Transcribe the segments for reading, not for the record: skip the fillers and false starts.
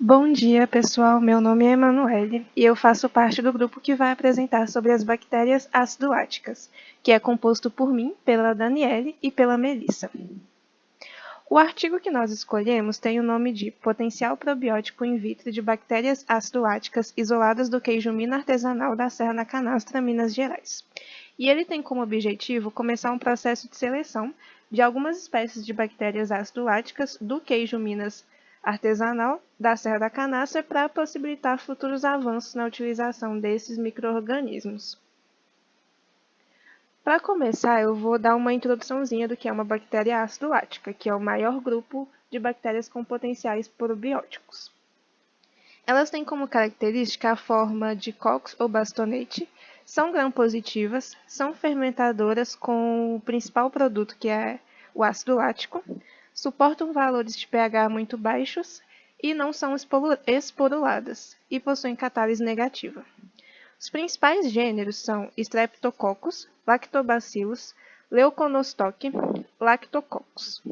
Bom dia, pessoal. Meu nome é Emanuele e eu faço parte do grupo que vai apresentar sobre as bactérias ácido-láticas, que é composto por mim, pela Daniele e pela Melissa. O artigo que nós escolhemos tem o nome de Potencial Probiótico in vitro de bactérias ácido-láticas isoladas do queijo mina artesanal da Serra da Canastra, Minas Gerais. E ele tem como objetivo começar um processo de seleção de algumas espécies de bactérias ácido-láticas do queijo Minas artesanal da Serra da Canastra para possibilitar futuros avanços na utilização desses micro-organismos. Para começar, eu vou dar uma introduçãozinha do que é uma bactéria ácido-lática, que é o maior grupo de bactérias com potenciais probióticos. Elas têm como característica a forma de cox ou bastonete, são gram-positivas, são fermentadoras com o principal produto, que é o ácido lático, suportam valores de pH muito baixos e não são esporuladas, e possuem catálise negativa. Os principais gêneros são Streptococcus, Lactobacillus, Leuconostoc, Lactococcus.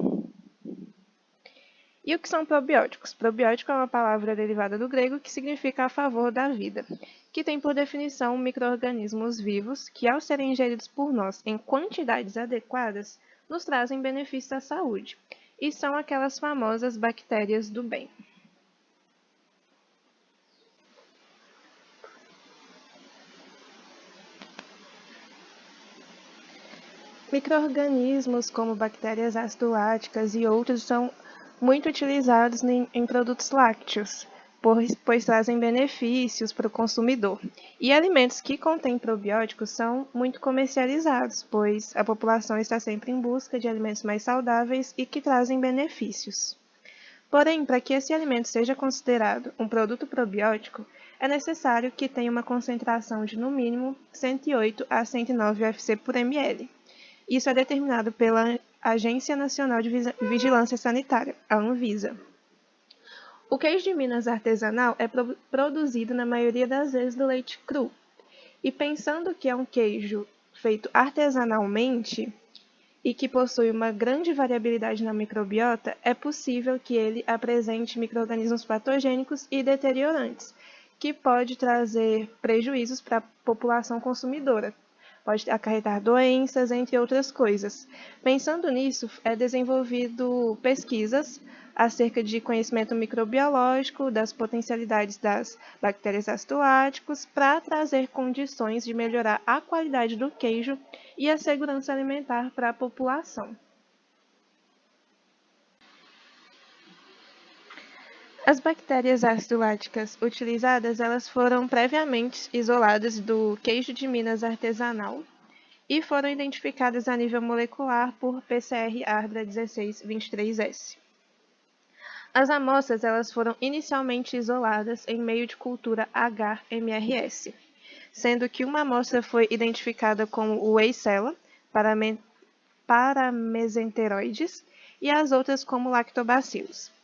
E o que são probióticos? Probiótico é uma palavra derivada do grego que significa a favor da vida, que tem por definição micro-organismos vivos que, ao serem ingeridos por nós em quantidades adequadas, nos trazem benefícios à saúde, e são aquelas famosas bactérias do bem. Micro-organismos como bactérias ácido-láticas e outros são muito utilizados em produtos lácteos, pois trazem benefícios para o consumidor. E alimentos que contêm probióticos são muito comercializados, pois a população está sempre em busca de alimentos mais saudáveis e que trazem benefícios. Porém, para que esse alimento seja considerado um produto probiótico, é necessário que tenha uma concentração de no mínimo 108 a 109 UFC por ml. Isso é determinado pela Agência Nacional de Vigilância Sanitária, a Anvisa. O queijo de Minas artesanal é produzido na maioria das vezes do leite cru. E pensando que é um queijo feito artesanalmente e que possui uma grande variabilidade na microbiota, é possível que ele apresente micro-organismos patogênicos e deteriorantes, que pode trazer prejuízos para a população consumidora. Pode acarretar doenças, entre outras coisas. Pensando nisso, é desenvolvido pesquisas acerca de conhecimento microbiológico, das potencialidades das bactérias ácido-láticos, para trazer condições de melhorar a qualidade do queijo e a segurança alimentar para a população. As bactérias ácido-láticas utilizadas, elas foram previamente isoladas do queijo de Minas artesanal e foram identificadas a nível molecular por PCR-ARDA 1623S. As amostras, elas foram inicialmente isoladas em meio de cultura H-MRS, sendo que uma amostra foi identificada como o Eisella paramesenteroides e as outras como lactobacillus.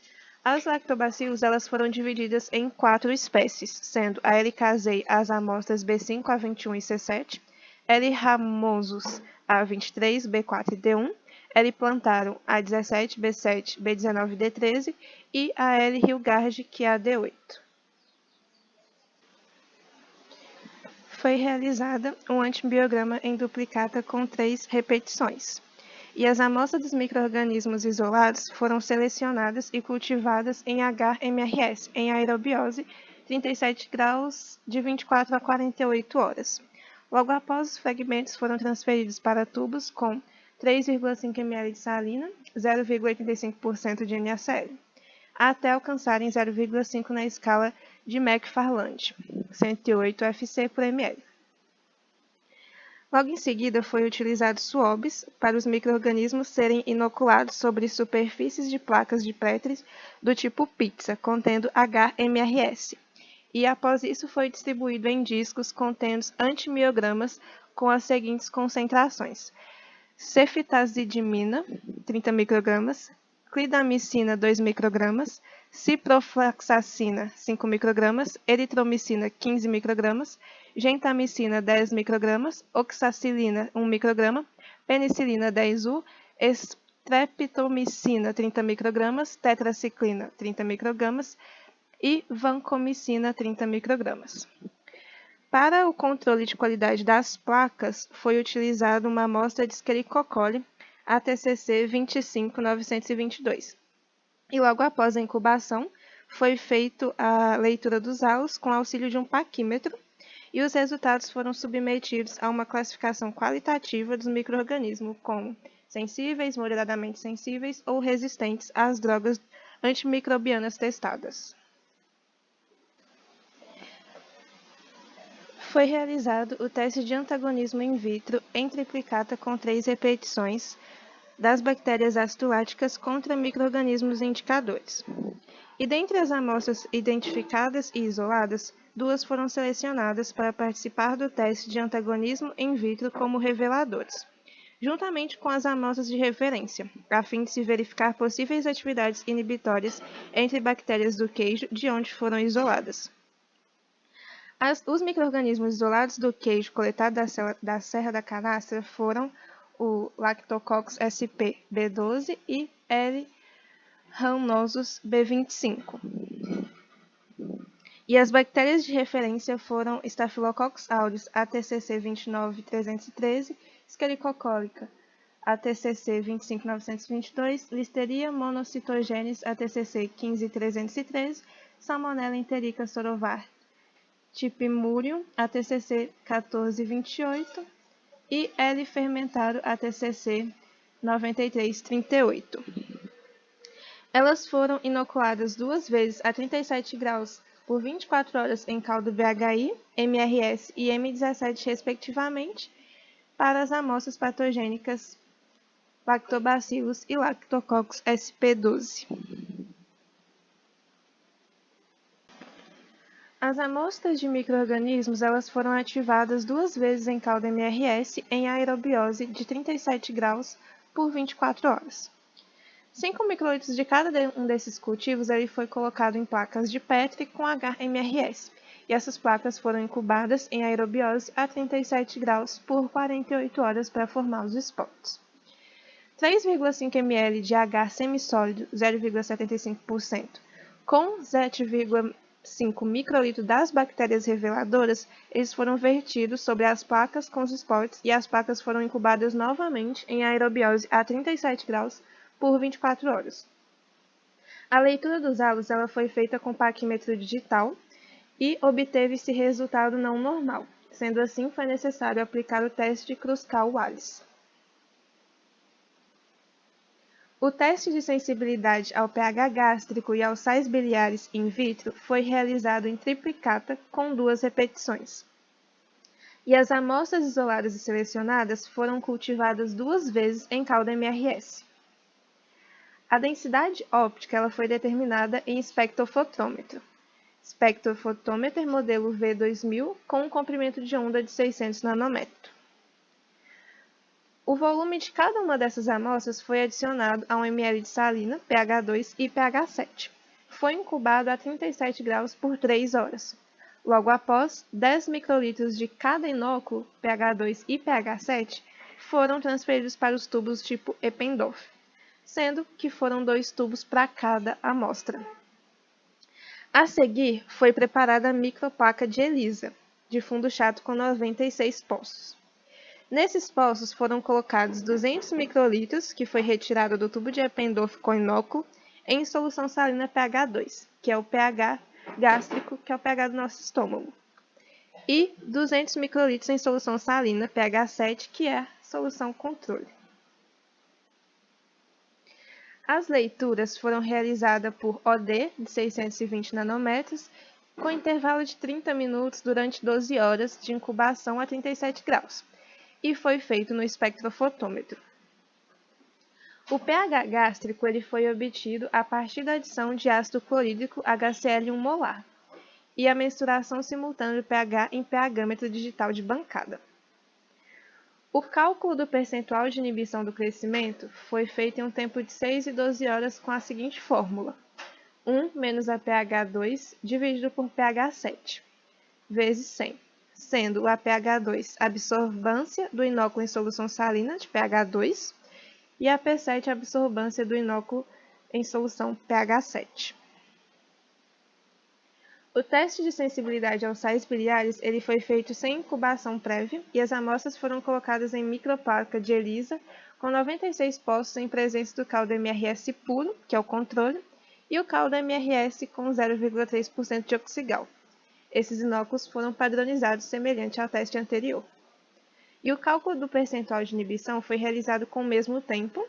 As lactobacillus, elas foram divididas em 4 espécies, sendo a L. casei as amostras B5, A21 e C7, L. ramosus A23, B4 e D1, L. plantarum A17, B7, B19 e D13 e a L. hilgard, que é a D8. Foi realizada um antibiograma em duplicata com 3 repetições. E as amostras dos micro-organismos isolados foram selecionadas e cultivadas em HMRS, em aerobiose, 37 graus de 24 a 48 horas. Logo após, os fragmentos foram transferidos para tubos com 3,5 ml de salina, 0,85% de NaCl, até alcançarem 0,5 na escala de McFarland, 108 FC por ml. Logo em seguida, foi utilizado swabs para os micro-organismos serem inoculados sobre superfícies de placas de Petri do tipo pizza, contendo HMRS. E após isso, foi distribuído em discos contendo antimiogramas com as seguintes concentrações: cefitazidimina, 30 microgramas, clindamicina, 2 microgramas, ciprofloxacina, 5 microgramas, eritromicina, 15 microgramas, gentamicina, 10 microgramas, oxacilina, 1 micrograma, penicilina, 10U, streptomicina, 30 microgramas, tetraciclina, 30 microgramas, e vancomicina 30 microgramas. Para o controle de qualidade das placas, foi utilizada uma amostra de Escherichia coli ATCC 25922. E logo após a incubação, foi feita a leitura dos halos com auxílio de um paquímetro e os resultados foram submetidos a uma classificação qualitativa dos micro-organismos como sensíveis, moderadamente sensíveis ou resistentes às drogas antimicrobianas testadas. Foi realizado o teste de antagonismo in vitro em triplicata com 3 repetições das bactérias ácido láticas contra micro-organismos indicadores. E dentre as amostras identificadas e isoladas, 2 foram selecionadas para participar do teste de antagonismo in vitro como reveladores, juntamente com as amostras de referência, a fim de se verificar possíveis atividades inibitórias entre bactérias do queijo de onde foram isoladas. Os micro-organismos isolados do queijo coletado da Serra da Canastra foram o Lactococcus sp B12 e L. rhamnosus B25. E as bactérias de referência foram Staphylococcus aureus ATCC 29313, Escherichia colica ATCC 25922, Listeria monocytogenes ATCC 15313, Salmonella enterica sorovar Typhimurium ATCC 1428 e L. fermentado ATCC 9338. Elas foram inoculadas 2 vezes a 37 graus por 24 horas em caldo BHI, MRS e M17 respectivamente, para as amostras patogênicas Lactobacillus e Lactococcus sp12. As amostras de micro-organismos elas foram ativadas 2 vezes em caldo MRS em aerobiose de 37 graus por 24 horas. 5 microlitros de cada um desses cultivos ele foi colocado em placas de Petri com HMRS, e essas placas foram incubadas em aerobiose a 37 graus por 48 horas para formar os spots. 3,5 ml de H semissólido 0,75% com 7,5 microlitros das bactérias reveladoras, eles foram vertidos sobre as placas com os spots e as placas foram incubadas novamente em aerobiose a 37 graus por 24 horas. A leitura dos halos ela foi feita com paquímetro digital e obteve-se resultado não normal. Sendo assim, foi necessário aplicar o teste de Kruskal-Wallis. O teste de sensibilidade ao pH gástrico e aos sais biliares in vitro foi realizado em triplicata com 2 repetições. E as amostras isoladas e selecionadas foram cultivadas 2 vezes em caldo MRS. A densidade óptica ela foi determinada em espectrofotômetro. Spectrophotometer modelo V2000 com um comprimento de onda de 600 nanômetros. O volume de cada uma dessas amostras foi adicionado a 1 ml de salina, pH 2 e pH 7. Foi incubado a 37 graus por 3 horas. Logo após, 10 microlitros de cada inóculo, pH 2 e pH 7, foram transferidos para os tubos tipo Eppendorf, sendo que foram 2 tubos para cada amostra. A seguir, foi preparada a microplaca de ELISA, de fundo chato com 96 poços. Nesses poços foram colocados 200 microlitros, que foi retirado do tubo de Eppendorf com inóculo, em solução salina pH 2, que é o pH gástrico, que é o pH do nosso estômago, e 200 microlitros em solução salina pH 7, que é a solução controle. As leituras foram realizadas por OD de 620 nanômetros, com intervalo de 30 minutos durante 12 horas de incubação a 37 graus. E foi feito no espectrofotômetro. O pH gástrico ele foi obtido a partir da adição de ácido clorídrico HCl 1 molar e a mensuração simultânea do pH em pHmetro digital de bancada. O cálculo do percentual de inibição do crescimento foi feito em um tempo de 6 e 12 horas com a seguinte fórmula: 1 menos a pH 2 dividido por pH 7 vezes 100. Sendo o APH2 a absorvância do inóculo em solução salina de pH 2 e a P7 a absorvância do inóculo em solução pH 7. O teste de sensibilidade aos sais biliares ele foi feito sem incubação prévia e as amostras foram colocadas em microplaca de ELISA com 96 postos em presença do caldo MRS puro, que é o controle, e o caldo MRS com 0,3% de oxigal. Esses inóculos foram padronizados semelhante ao teste anterior. E o cálculo do percentual de inibição foi realizado com o mesmo tempo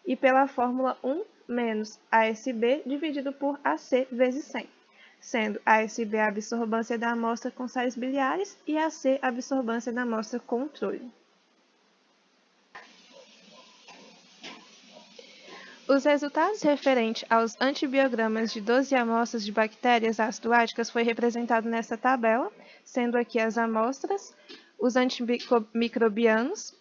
e pela fórmula 1 menos ASB dividido por AC vezes 100, sendo ASB a absorvância da amostra com sais biliares e AC a absorvância da amostra controle. Os resultados referentes aos antibiogramas de 12 amostras de bactérias ácido-láticas foi representado nesta tabela, sendo aqui as amostras, os antimicrobianos,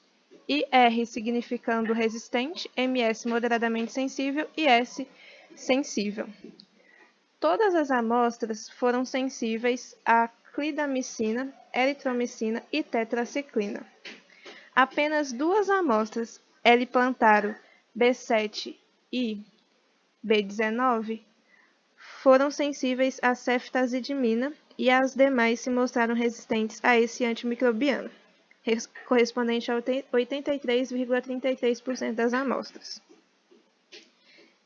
IR significando resistente, MS moderadamente sensível e S sensível. Todas as amostras foram sensíveis a clindamicina, eritromicina e tetraciclina. Apenas duas amostras, L. plantaro B7 e B19, foram sensíveis a ceftazidimina e as demais se mostraram resistentes a esse antimicrobiano, correspondente a 83,33% das amostras.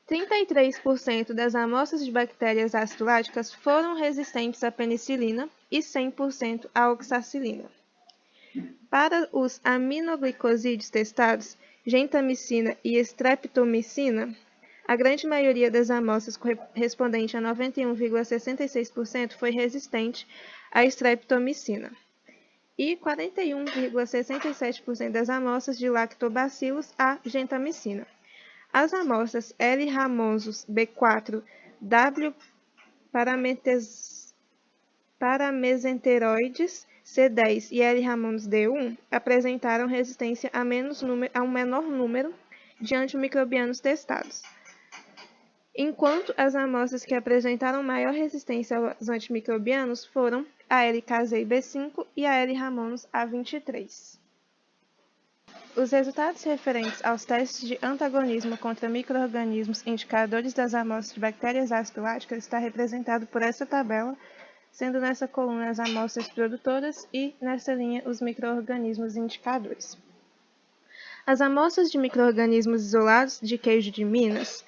33% das amostras de bactérias ácido-láticas foram resistentes à penicilina e 100% à oxacilina. Para os aminoglicosídeos testados, gentamicina e streptomicina, a grande maioria das amostras, correspondente a 91,66%, foi resistente à streptomicina e 41,67% das amostras de lactobacilos à gentamicina. As amostras L. ramosus B4, W. paramesenteroides C10 e L. ramosus D1 apresentaram resistência a um menor número de antimicrobianos testados, enquanto as amostras que apresentaram maior resistência aos antimicrobianos foram a L. casei B5 e a L. ramosus A23. Os resultados referentes aos testes de antagonismo contra micro-organismos indicadores das amostras de bactérias ácido-láticas está representado por essa tabela, sendo nessa coluna as amostras produtoras e nessa linha os micro-organismos indicadores. As amostras de micro-organismos isolados de queijo de Minas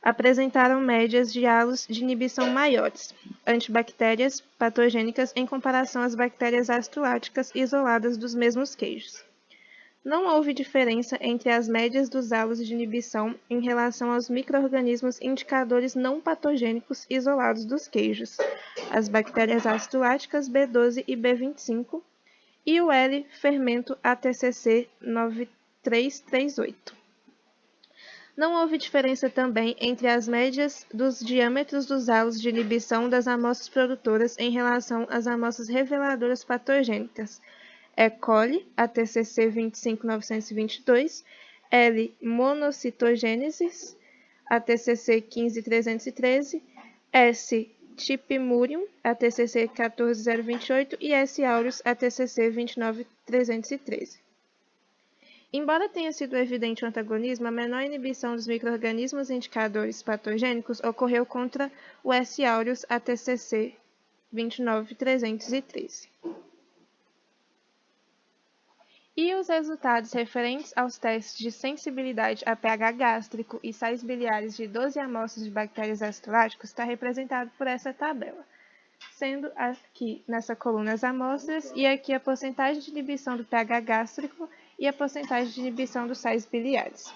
apresentaram médias de halos de inibição maiores, antibactérias patogênicas em comparação às bactérias ácido-láticas isoladas dos mesmos queijos. Não houve diferença entre as médias dos halos de inibição em relação aos micro-organismos indicadores não patogênicos isolados dos queijos, as bactérias ácido-láticas B12 e B25 e o L-fermento ATCC 9338. Não houve diferença também entre as médias dos diâmetros dos halos de inibição das amostras produtoras em relação às amostras reveladoras patogênicas, E. coli, ATCC 25922, L. monocitogênesis, ATCC 15313, S. Typhimurium, ATCC 14028 e S. aureus, ATCC 29313. Embora tenha sido evidente o antagonismo, a menor inibição dos micro-organismos indicadores patogênicos ocorreu contra o S. aureus, ATCC 29313. E os resultados referentes aos testes de sensibilidade a pH gástrico e sais biliares de 12 amostras de bactérias ácido-láticas está representado por essa tabela, sendo aqui nessa coluna as amostras e aqui a porcentagem de inibição do pH gástrico e a porcentagem de inibição dos sais biliares.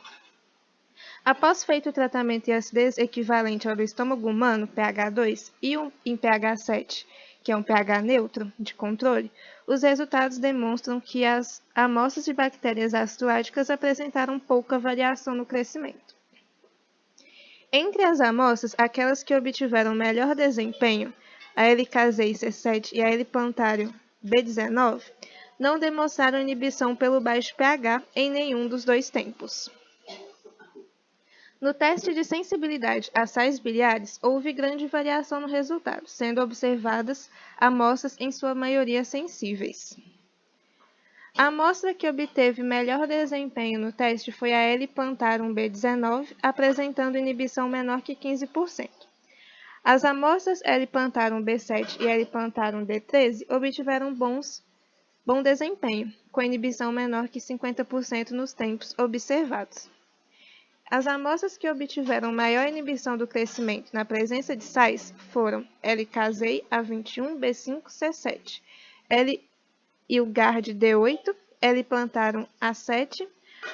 Após feito o tratamento em acidez equivalente ao do estômago humano, pH 2, e em pH 7, que é um pH neutro, de controle, os resultados demonstram que as amostras de bactérias ácido-láticas apresentaram pouca variação no crescimento. Entre as amostras, aquelas que obtiveram melhor desempenho, a L. casei C7 e a L. plantarum B19, não demonstraram inibição pelo baixo pH em nenhum dos dois tempos. No teste de sensibilidade a sais biliares, houve grande variação no resultado, sendo observadas amostras em sua maioria sensíveis. A amostra que obteve melhor desempenho no teste foi a L. plantarum B19, apresentando inibição menor que 15%. As amostras L-Plantarum B7 e L-Plantarum D13 obtiveram bom desempenho, com inibição menor que 50% nos tempos observados. As amostras que obtiveram maior inibição do crescimento na presença de sais foram L-Casei A21 B5 C7, L-Ilgard D8, L-Plantarum A7,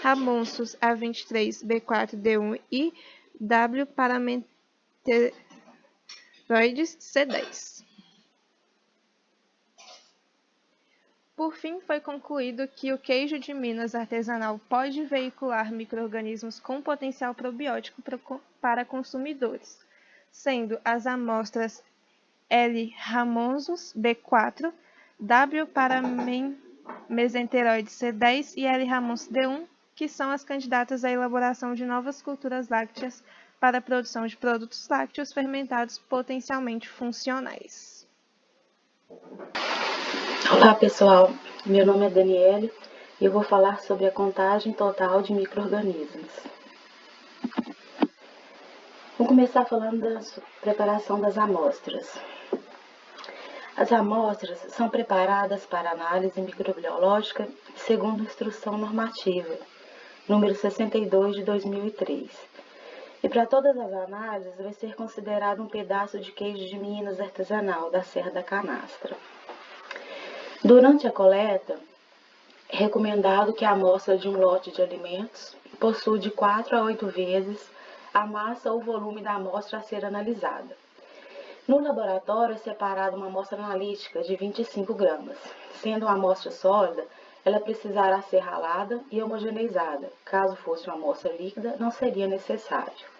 Ramonsus A23 B4 D1 e W. Paramenteroides C10. Por fim, foi concluído que o queijo de Minas artesanal pode veicular micro-organismos com potencial probiótico para consumidores, sendo as amostras L. ramonsus B4, W. Paramenteroides C10 e L. ramonsus D1, que são as candidatas à elaboração de novas culturas lácteas para a produção de produtos lácteos fermentados potencialmente funcionais. Olá pessoal, meu nome é Daniele e eu vou falar sobre a contagem total de micro-organismos. Vou começar falando da preparação das amostras. As amostras são preparadas para análise microbiológica segundo instrução normativa, número 62 de 2003. E para todas as análises vai ser considerado um pedaço de queijo de Minas artesanal da Serra da Canastra. Durante a coleta, é recomendado que a amostra de um lote de alimentos possua de 4 a 8 vezes a massa ou volume da amostra a ser analisada. No laboratório é separada uma amostra analítica de 25 gramas. Sendo uma amostra sólida, ela precisará ser ralada e homogeneizada. Caso fosse uma amostra líquida, não seria necessário.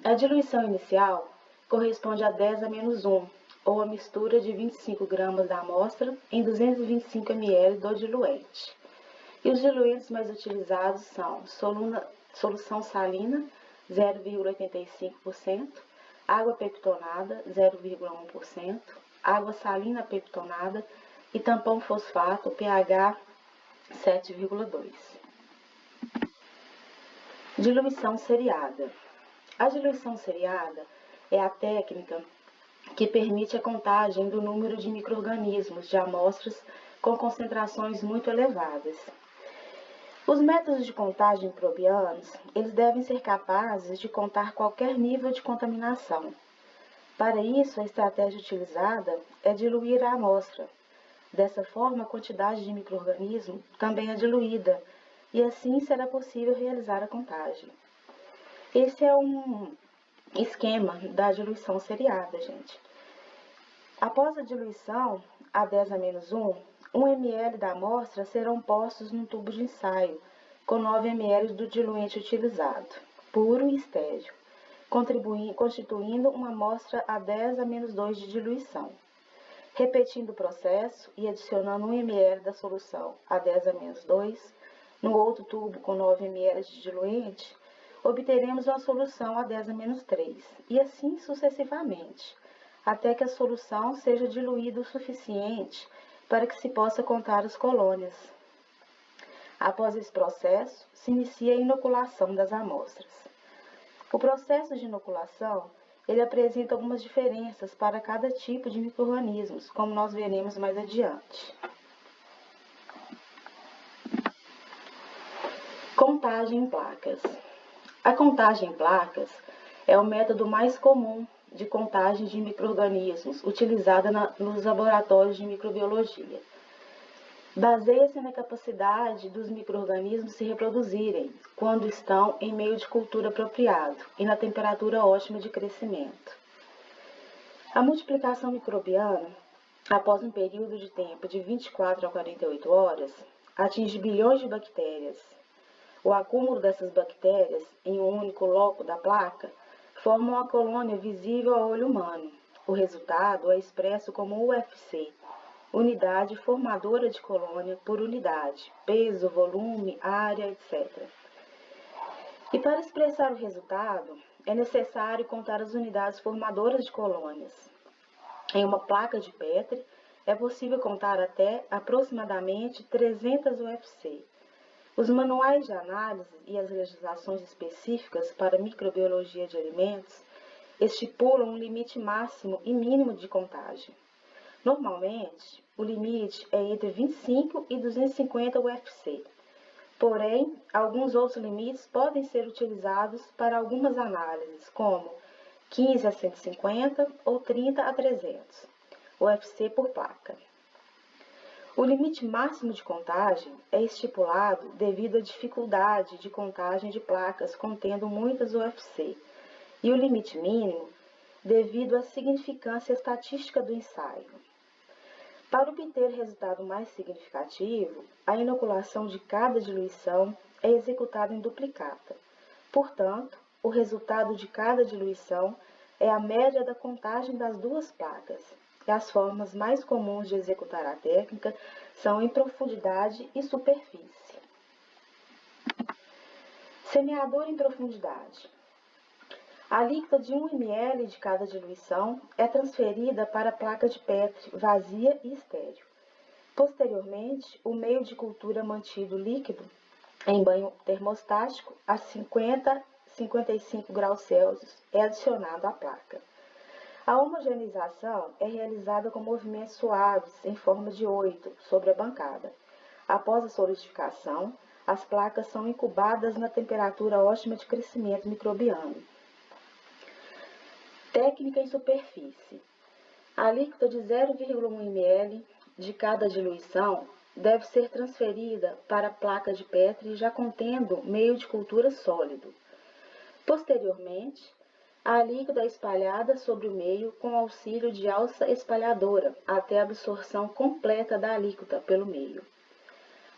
A diluição inicial corresponde a 10 a menos 1, ou a mistura de 25 gramas da amostra em 225 ml do diluente. E os diluentes mais utilizados são solução salina, 0,85%, água peptonada, 0,1%, água salina peptonada e tampão fosfato, pH 7,2. Diluição seriada. A diluição seriada é a técnica que permite a contagem do número de micro-organismos de amostras com concentrações muito elevadas. Os métodos de contagem microbianos, eles devem ser capazes de contar qualquer nível de contaminação. Para isso, a estratégia utilizada é diluir a amostra. Dessa forma, a quantidade de micro-organismo também é diluída, e assim será possível realizar a contagem. Esse é um esquema da diluição seriada, gente. Após a diluição, a 10 a menos 1, 1 ml da amostra serão postos num tubo de ensaio, com 9 ml do diluente utilizado, puro e estéril, constituindo uma amostra a 10 a menos 2 de diluição. Repetindo o processo e adicionando 1 ml da solução a 10 a menos 2, no outro tubo com 9 ml de diluente, obteremos uma solução a 10 a menos 3, e assim sucessivamente, até que a solução seja diluída o suficiente para que se possa contar as colônias. Após esse processo, se inicia a inoculação das amostras. O processo de inoculação, ele apresenta algumas diferenças para cada tipo de micro-organismos, como nós veremos mais adiante. Contagem em placas. A contagem em placas é o método mais comum de contagem de micro-organismos utilizada nos laboratórios de microbiologia. Baseia-se na capacidade dos micro-organismos se reproduzirem quando estão em meio de cultura apropriado e na temperatura ótima de crescimento. A multiplicação microbiana, após um período de tempo de 24 a 48 horas, atinge bilhões de bactérias. O acúmulo dessas bactérias em um único loco da placa forma uma colônia visível ao olho humano. O resultado é expresso como UFC, unidade formadora de colônia por unidade, peso, volume, área, etc. E para expressar o resultado, é necessário contar as unidades formadoras de colônias. Em uma placa de Petri, é possível contar até aproximadamente 300 UFC. Os manuais de análise e as legislações específicas para microbiologia de alimentos estipulam um limite máximo e mínimo de contagem. Normalmente, o limite é entre 25 e 250 UFC. Porém, alguns outros limites podem ser utilizados para algumas análises, como 15 a 150 ou 30 a 300 UFC por placa. O limite máximo de contagem é estipulado devido à dificuldade de contagem de placas contendo muitas UFC, e o limite mínimo devido à significância estatística do ensaio. Para obter resultado mais significativo, a inoculação de cada diluição é executada em duplicata. Portanto, o resultado de cada diluição é a média da contagem das duas placas. E as formas mais comuns de executar a técnica são em profundidade e superfície. Semeador em profundidade. A alíquota de 1 ml de cada diluição é transferida para a placa de Petri vazia e estéril. Posteriormente, o meio de cultura mantido líquido em banho termostático a 50-55 graus Celsius é adicionado à placa. A homogeneização é realizada com movimentos suaves em forma de 8 sobre a bancada. Após a solidificação, as placas são incubadas na temperatura ótima de crescimento microbiano. Técnica em superfície. A alíquota de 0,1 ml de cada diluição deve ser transferida para a placa de Petri já contendo meio de cultura sólido. Posteriormente, a alíquota é espalhada sobre o meio com auxílio de alça espalhadora até a absorção completa da alíquota pelo meio.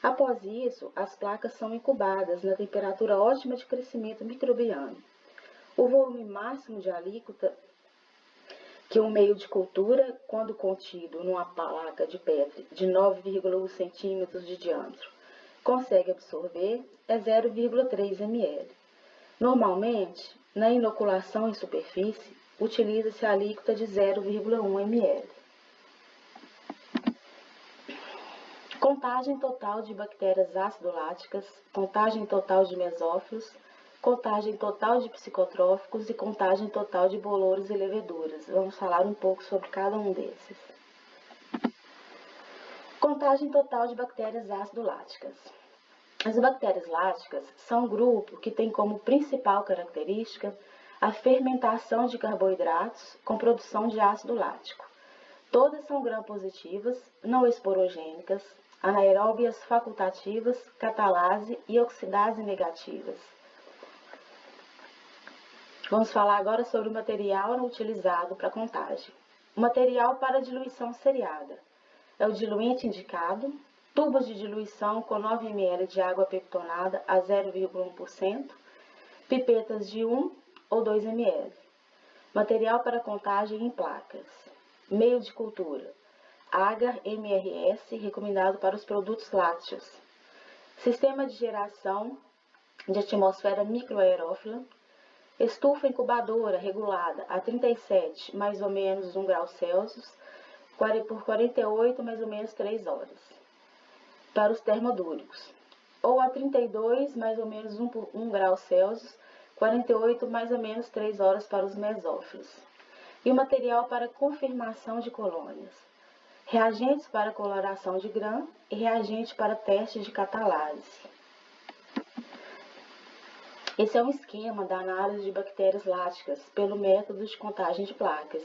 Após isso, as placas são incubadas na temperatura ótima de crescimento microbiano. O volume máximo de alíquota que um meio de cultura, quando contido numa placa de Petri de 9,1 cm de diâmetro, consegue absorver é 0,3 ml. Normalmente, na inoculação em superfície, utiliza-se a alíquota de 0,1 ml. Contagem total de bactérias ácido-láticas, contagem total de mesófilos, contagem total de psicotróficos e contagem total de bolores e leveduras. Vamos falar um pouco sobre cada um desses. Contagem total de bactérias ácido-láticas. As bactérias láticas são um grupo que tem como principal característica a fermentação de carboidratos com produção de ácido lático. Todas são gram-positivas, não esporogênicas, anaeróbias facultativas, catalase e oxidase negativas. Vamos falar agora sobre o material utilizado para contagem. O material para diluição seriada é o diluente indicado, tubos de diluição com 9 ml de água peptonada a 0,1%, pipetas de 1 ou 2 ml. Material para contagem em placas. Meio de cultura. Agar MRS, recomendado para os produtos lácteos. Sistema de geração de atmosfera microaerófila. Estufa incubadora regulada a 37, mais ou menos 1 grau Celsius, por 48, mais ou menos 3 horas. Para os termodúricos. Ou a 32, mais ou menos 1 grau Celsius, 48, mais ou menos 3 horas para os mesófilos. E o material para confirmação de colônias. Reagentes para coloração de Gram e reagente para teste de catalase. Esse é um esquema da análise de bactérias láticas pelo método de contagem de placas.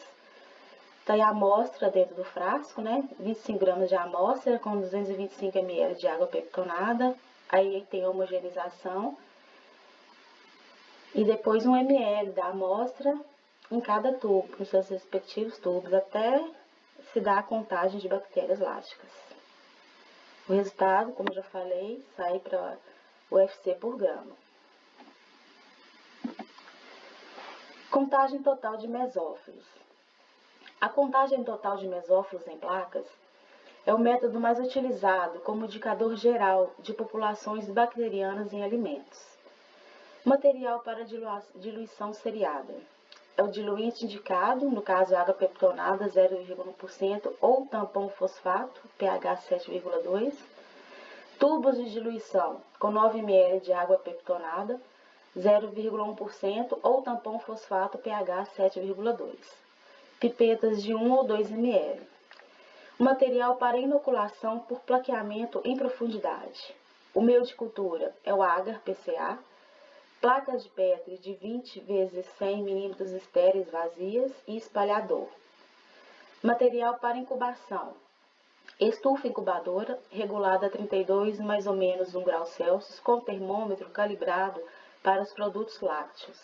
Está aí a amostra dentro do frasco, né? 25 gramas de amostra com 225 ml de água peptonada. Aí tem a homogeneização. E depois 1 ml da amostra em cada tubo, nos seus respectivos tubos, até se dar a contagem de bactérias láticas. O resultado, como já falei, sai para o UFC por grama. Contagem total de mesófilos. A contagem total de mesófilos em placas é o método mais utilizado como indicador geral de populações bacterianas em alimentos. Material para diluição seriada. É o diluente indicado, no caso água peptonada 0,1% ou tampão fosfato, pH 7,2. Tubos de diluição com 9 ml de água peptonada, 0,1% ou tampão fosfato pH 7,2. Pipetas de 1 ou 2 ml. Material para inoculação por plaqueamento em profundidade. O meio de cultura é o agar PCA. Placas de Petri de 20 × 100 mm estéreis vazias e espalhador. Material para incubação. Estufa incubadora, regulada a 32 mais ou menos 1 grau Celsius, com termômetro calibrado para os produtos lácteos.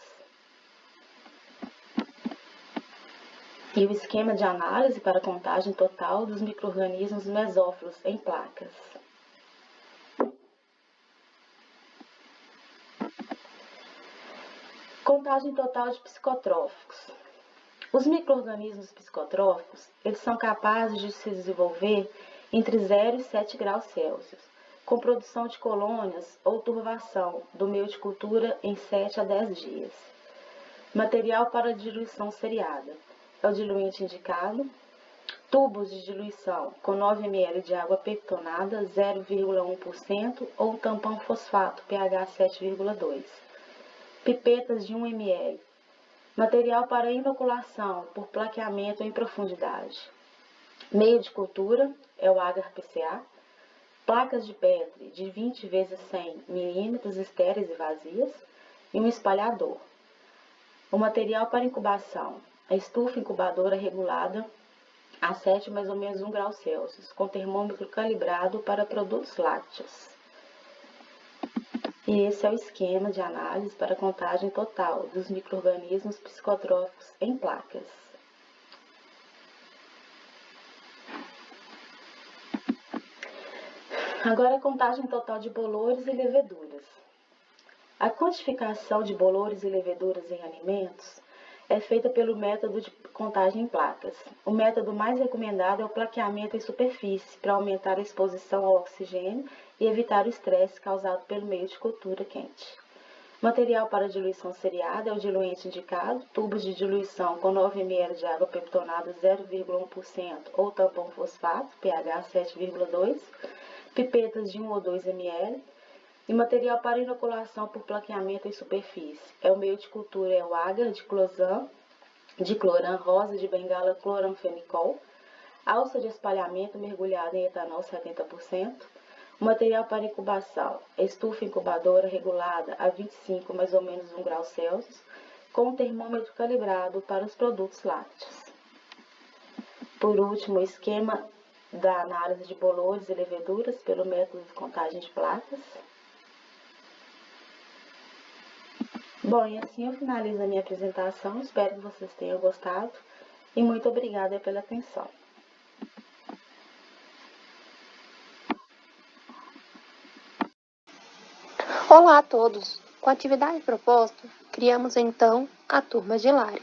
E o esquema de análise para contagem total dos micro-organismos mesófilos em placas. Contagem total de psicotróficos. Os micro-organismos psicotróficos, eles são capazes de se desenvolver entre 0 e 7 graus Celsius, com produção de colônias ou turvação do meio de cultura em 7 a 10 dias. Material para diluição seriada. É o diluente indicado. Tubos de diluição com 9 ml de água pectonada, 0,1% ou tampão fosfato, pH 7,2. Pipetas de 1 ml. Material para inoculação por plaqueamento em profundidade. Meio de cultura é o agar PCA. Placas de Petri de 20 × 100 mm estéreis e vazias e um espalhador. O material para incubação, a estufa incubadora regulada a 7 mais ou menos 1 grau Celsius, com termômetro calibrado para produtos lácteos. E esse é o esquema de análise para a contagem total dos micro-organismos psicotróficos em placas. Agora a contagem total de bolores e leveduras. A quantificação de bolores e leveduras em alimentos é feita pelo método de contagem em placas. O método mais recomendado é o plaqueamento em superfície, para aumentar a exposição ao oxigênio e evitar o estresse causado pelo meio de cultura quente. Material para diluição seriada é o diluente indicado, tubos de diluição com 9 ml de água pectonada 0,1% ou tampão fosfato, pH 7,2, pipetas de 1 ou 2 ml, e material para inoculação por plaqueamento em superfície. É o meio de cultura, é o agar de cloran rosa de bengala cloranfenicol, alça de espalhamento mergulhada em etanol 70%, o material para incubação, estufa incubadora regulada a 25 mais ou menos 1 grau Celsius, com um termômetro calibrado para os produtos lácteos. Por último, o esquema da análise de bolores e leveduras pelo método de contagem de placas. Bom, e assim eu finalizo a minha apresentação. Espero que vocês tenham gostado e muito obrigada pela atenção. Olá a todos! Com a atividade proposta, criamos então a turma de Lari.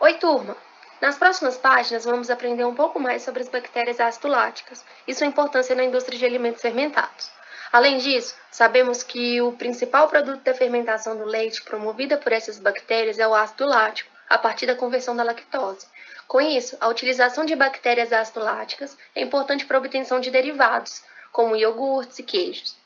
Oi, turma! Nas próximas páginas vamos aprender um pouco mais sobre as bactérias ácido láticas e sua importância na indústria de alimentos fermentados. Além disso, sabemos que o principal produto da fermentação do leite promovida por essas bactérias é o ácido lático, a partir da conversão da lactose. Com isso, a utilização de bactérias ácido láticas é importante para a obtenção de derivados, como iogurtes e queijos.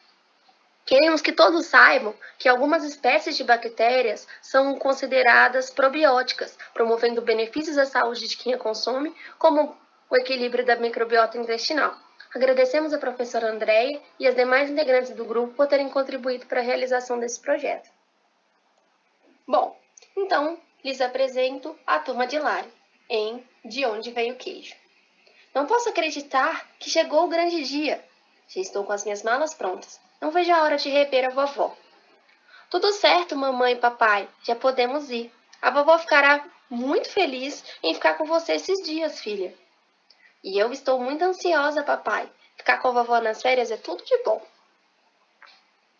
Queremos que todos saibam que algumas espécies de bactérias são consideradas probióticas, promovendo benefícios à saúde de quem a consome, como o equilíbrio da microbiota intestinal. Agradecemos a professora Andréia e as demais integrantes do grupo por terem contribuído para a realização desse projeto. Bom, então lhes apresento a turma de Lari, em De Onde Veio o Queijo. Não posso acreditar que chegou o grande dia. Já estou com as minhas malas prontas. Não vejo a hora de rever a vovó. Tudo certo, mamãe e papai. Já podemos ir. A vovó ficará muito feliz em ficar com você esses dias, filha. E eu estou muito ansiosa, papai. Ficar com a vovó nas férias é tudo de bom.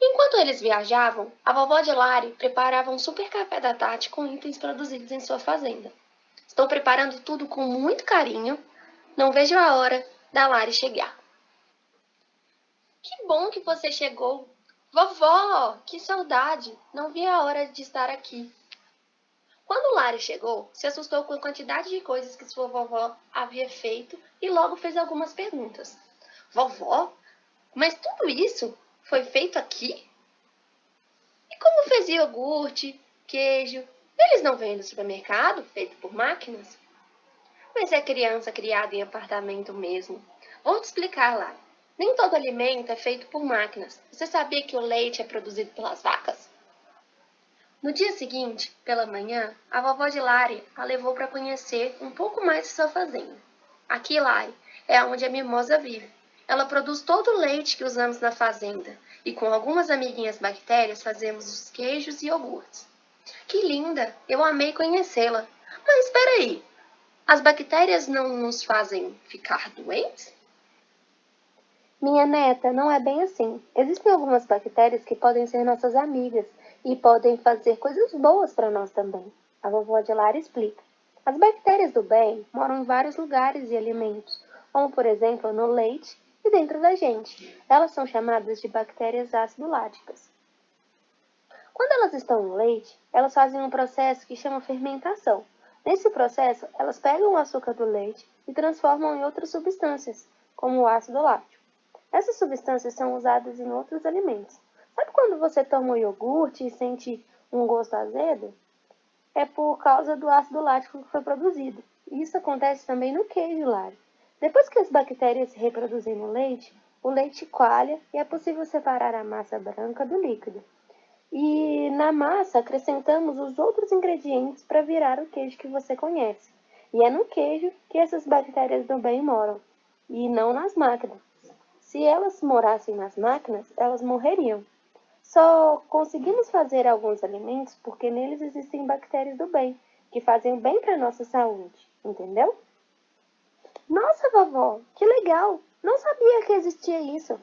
Enquanto eles viajavam, a vovó de Lari preparava um super café da tarde com itens produzidos em sua fazenda. Estou preparando tudo com muito carinho. Não vejo a hora da Lari chegar. Que bom que você chegou. Vovó, que saudade. Não vi a hora de estar aqui. Quando Lari chegou, se assustou com a quantidade de coisas que sua vovó havia feito e logo fez algumas perguntas. Vovó, mas tudo isso foi feito aqui? E Como fez iogurte, queijo. Eles não vêm do supermercado, feito por máquinas? Mas é criança criada em apartamento mesmo. Vou te explicar lá. Nem todo alimento é feito por máquinas. Você sabia que o leite é produzido pelas vacas? No dia seguinte, pela manhã, a vovó de Lari a levou para conhecer um pouco mais de sua fazenda. Aqui, Lari, é onde a mimosa vive. Ela produz todo o leite que usamos na fazenda e com algumas amiguinhas bactérias fazemos os queijos e iogurtes. Que linda! Eu amei conhecê-la. Mas espera aí, as bactérias não nos fazem ficar doentes? Minha neta, não é bem assim. Existem algumas bactérias que podem ser nossas amigas e podem fazer coisas boas para nós também. A vovó de Lara explica. As bactérias do bem moram em vários lugares e alimentos, como por exemplo no leite e dentro da gente. Elas são chamadas de bactérias ácido-láticas. Quando elas estão no leite, elas fazem um processo que chama fermentação. Nesse processo, elas pegam o açúcar do leite e transformam em outras substâncias, como o ácido lático. Essas substâncias são usadas em outros alimentos. Sabe quando você toma um iogurte e sente um gosto azedo? É por causa do ácido lático que foi produzido. E isso acontece também no queijo, Lari. Depois que as bactérias se reproduzem no leite, o leite coalha e é possível separar a massa branca do líquido. E na massa acrescentamos os outros ingredientes para virar o queijo que você conhece. E é no queijo que essas bactérias do bem moram, e não nas máquinas. Se elas morassem nas máquinas, elas morreriam. Só conseguimos fazer alguns alimentos porque neles existem bactérias do bem, que fazem bem para a nossa saúde, entendeu? Nossa, vovó, que legal! Não sabia que existia isso.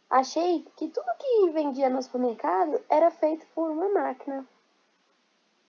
Achei que tudo que vendia no supermercado era feito por uma máquina.